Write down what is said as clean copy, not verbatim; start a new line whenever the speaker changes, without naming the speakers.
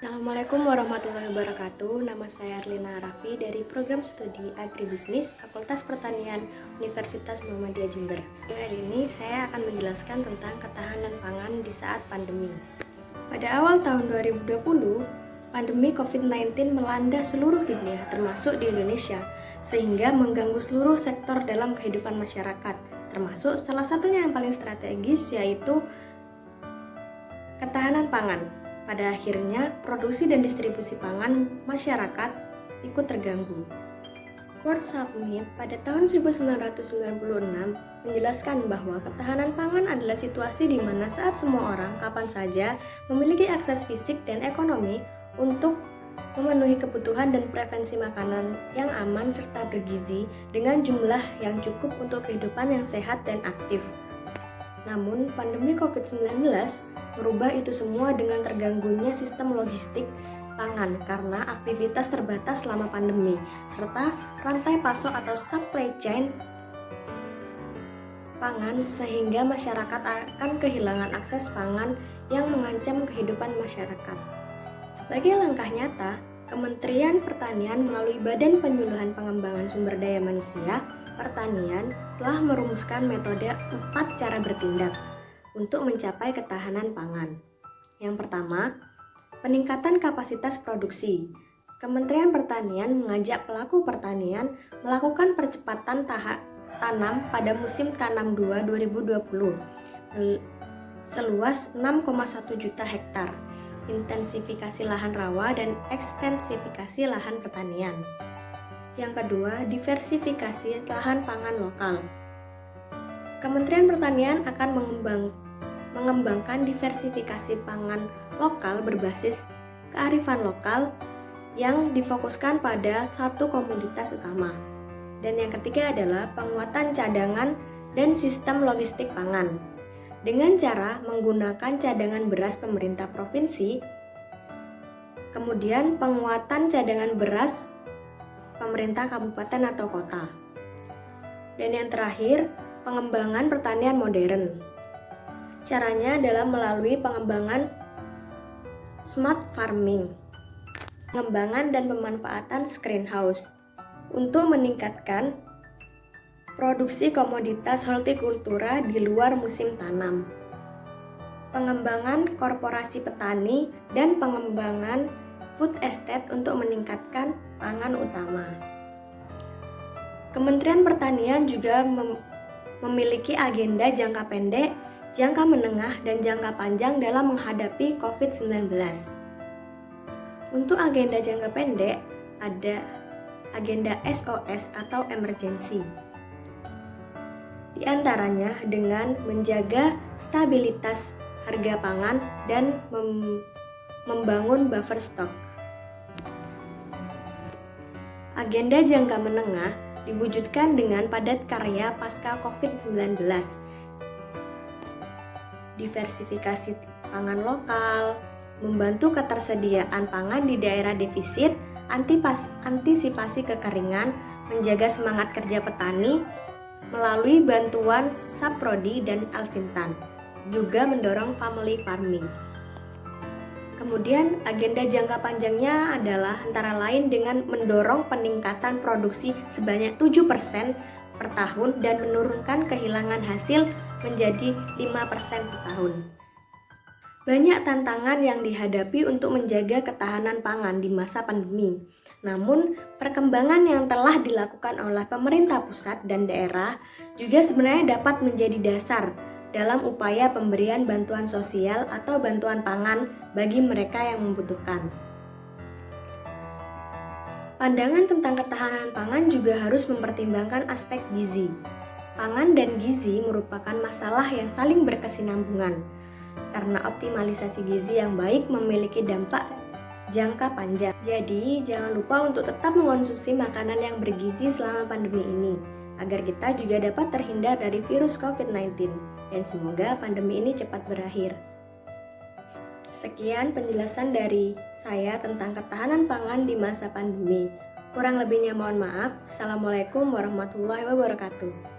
Assalamualaikum warahmatullahi wabarakatuh. Nama saya Arlina Arafi dari Program Studi Agribisnis Fakultas Pertanian Universitas Muhammadiyah Jember. Kali ini saya akan menjelaskan tentang ketahanan pangan di saat pandemi. Pada awal tahun 2020, pandemi COVID-19 melanda seluruh dunia, termasuk di Indonesia, sehingga mengganggu seluruh sektor dalam kehidupan masyarakat, termasuk salah satunya yang paling strategis yaitu ketahanan pangan. Pada akhirnya, produksi dan distribusi pangan masyarakat ikut terganggu. World Summit pada tahun 1996 menjelaskan bahwa ketahanan pangan adalah situasi di mana saat semua orang kapan saja memiliki akses fisik dan ekonomi untuk memenuhi kebutuhan dan preferensi makanan yang aman serta bergizi dengan jumlah yang cukup untuk kehidupan yang sehat dan aktif. Namun, pandemi COVID-19 merubah itu semua dengan terganggunya sistem logistik pangan karena aktivitas terbatas selama pandemi, serta rantai pasok atau supply chain pangan sehingga masyarakat akan kehilangan akses pangan yang mengancam kehidupan masyarakat. Sebagai langkah nyata, Kementerian Pertanian melalui Badan Penyuluhan Pengembangan Sumber Daya Manusia Pertanian telah merumuskan metode 4 cara bertindak untuk mencapai ketahanan pangan. Yang pertama, peningkatan kapasitas produksi. Kementerian Pertanian mengajak pelaku pertanian melakukan percepatan tanam pada musim tanam 2 2020 seluas 6,1 juta hektar, intensifikasi lahan rawa dan ekstensifikasi lahan pertanian. Yang kedua, diversifikasi lahan pangan lokal. Kementerian Pertanian akan mengembangkan diversifikasi pangan lokal berbasis kearifan lokal yang difokuskan pada satu komoditas utama. Dan yang ketiga adalah penguatan cadangan dan sistem logistik pangan. Dengan cara menggunakan cadangan beras pemerintah provinsi, kemudian penguatan cadangan beras pemerintah kabupaten atau kota. Dan yang terakhir, pengembangan pertanian modern. Caranya adalah melalui pengembangan smart farming, pengembangan dan pemanfaatan greenhouse untuk meningkatkan produksi komoditas hortikultura di luar musim tanam, pengembangan korporasi petani, dan pengembangan food estate untuk meningkatkan pangan utama. Kementerian Pertanian juga memiliki agenda jangka pendek, jangka menengah, dan jangka panjang dalam menghadapi COVID-19. Untuk agenda jangka pendek, ada agenda SOS atau emergency. Di antaranya dengan menjaga stabilitas harga pangan dan membangun buffer stock. Agenda jangka menengah diwujudkan dengan padat karya pasca COVID-19. Diversifikasi pangan lokal, membantu ketersediaan pangan di daerah defisit, antisipasi kekeringan, menjaga semangat kerja petani melalui bantuan Saprodi dan Alsintan, juga mendorong family farming. Kemudian agenda jangka panjangnya adalah antara lain dengan mendorong peningkatan produksi sebanyak 7% per tahun dan menurunkan kehilangan hasil menjadi 5% per tahun. Banyak tantangan yang dihadapi untuk menjaga ketahanan pangan di masa pandemi. Namun, perkembangan yang telah dilakukan oleh pemerintah pusat dan daerah juga sebenarnya dapat menjadi dasar dalam upaya pemberian bantuan sosial atau bantuan pangan bagi mereka yang membutuhkan. Pandangan tentang ketahanan pangan juga harus mempertimbangkan aspek gizi. Pangan dan gizi merupakan masalah yang saling berkesinambungan, karena optimalisasi gizi yang baik memiliki dampak jangka panjang. Jadi, jangan lupa untuk tetap mengonsumsi makanan yang bergizi selama pandemi ini, agar kita juga dapat terhindar dari virus COVID-19. Dan semoga pandemi ini cepat berakhir. Sekian penjelasan dari saya tentang ketahanan pangan di masa pandemi. Kurang lebihnya mohon maaf. Assalamualaikum warahmatullahi wabarakatuh.